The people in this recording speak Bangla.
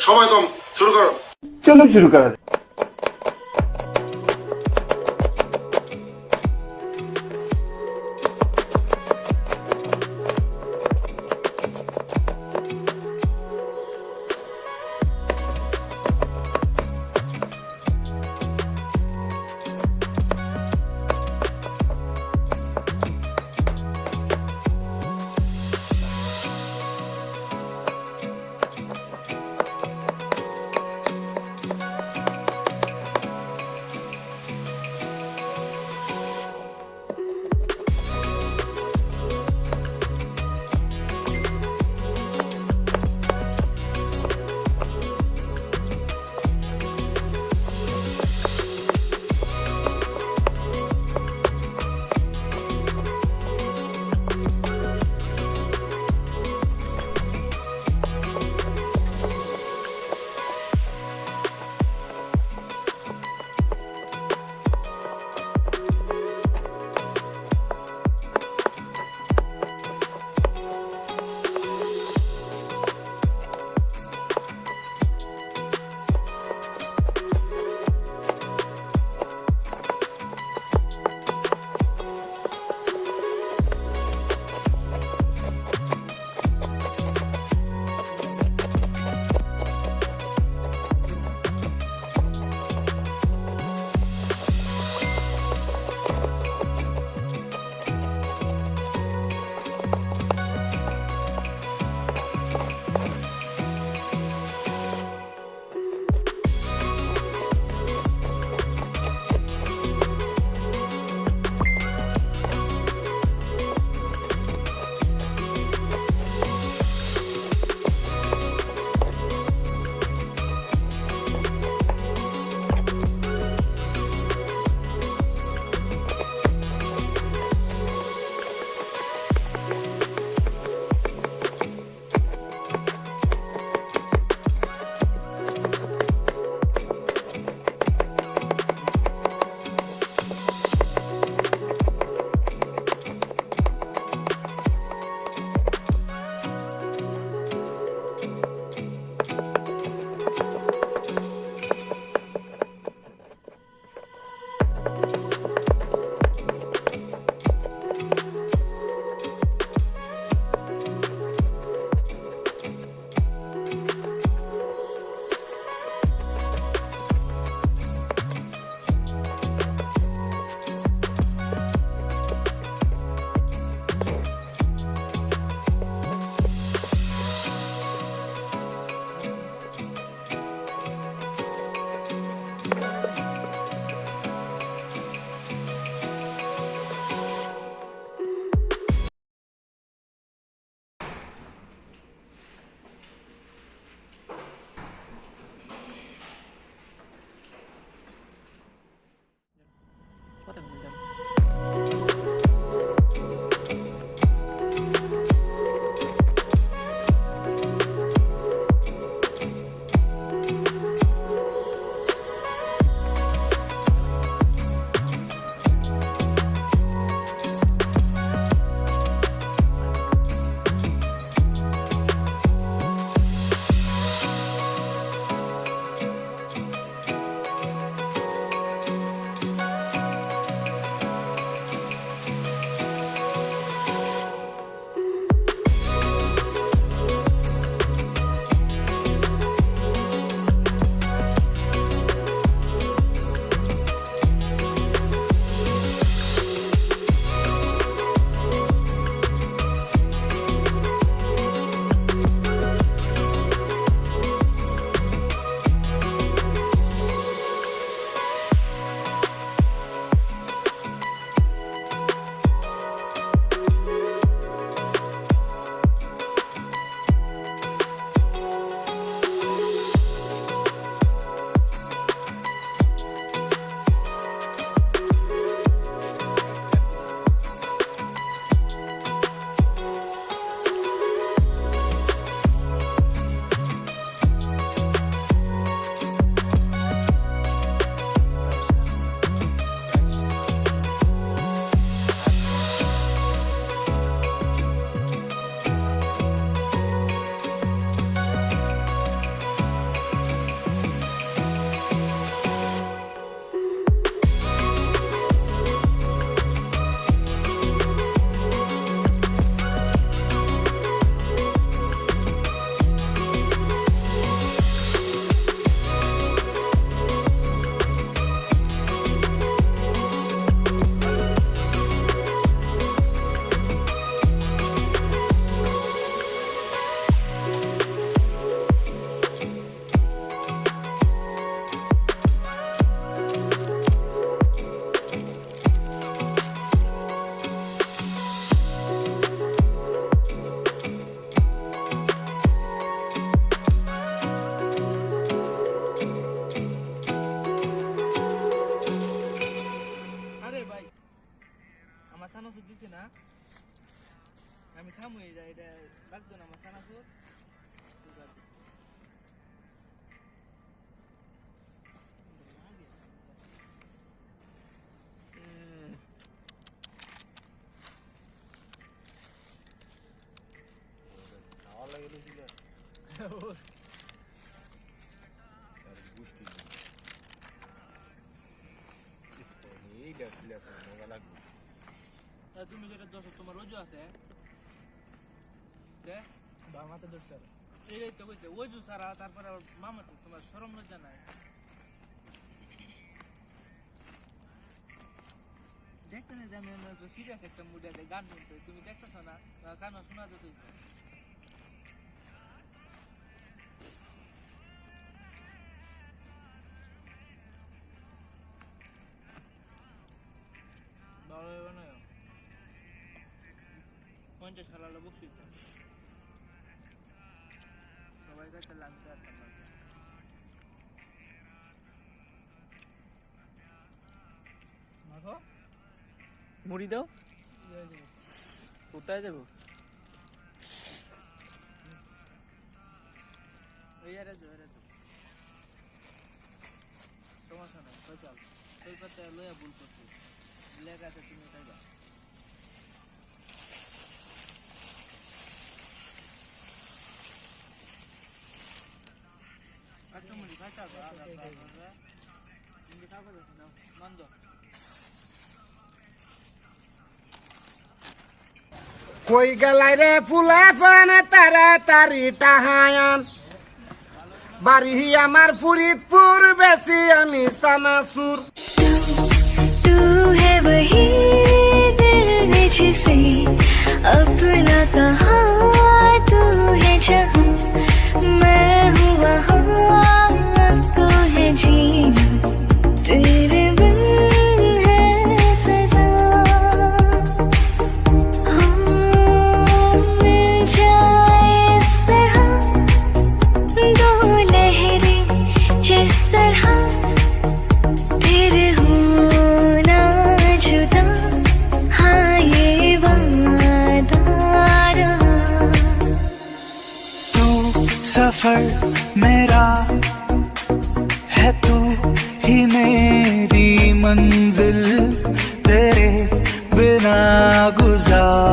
সময় কম, শুরু করো। চলো শুরু করা যাক। তুমি যেটা দোষ তোমার রোজু আছে মাথা ধরছে এইটাই তো কইতে ওজু সারা তারপরে আবার মামাতে তোমার শরম লজ্জা নাই দেখতে না যে আমি সিরিয়াস একটা মুডে গান শুনতে তুমি দেখতেছ না গান শোনা যেত পঞ্চাশ খালালো বুক সবাই কাছে লাগতে আসতাম মুড়ি দাও কোথায় যাবো সমস্যা নাই চল ওই কথা লইয়া ভুল করছি লেখা আছে তুমি ওটাই যাও কই গেলাই রে ফুলা ফান তাড়াতাড়ি টাহায়ান বাড়ি আমার ফরিদপুর বেশি আমি সানাসুর तू है वही दिल ने जिसे अपना कहा तू है जहाँ मैं हूँ वहाँ अब तो है जीना तेरे बिन है सजा मिल जाए इस तरह दो लहरें जिस तरह फिर होना जुदा हाँ ये वादा रहा तू सफर मेरा है तू ही मेरी मंजिल तेरे बिना गुजार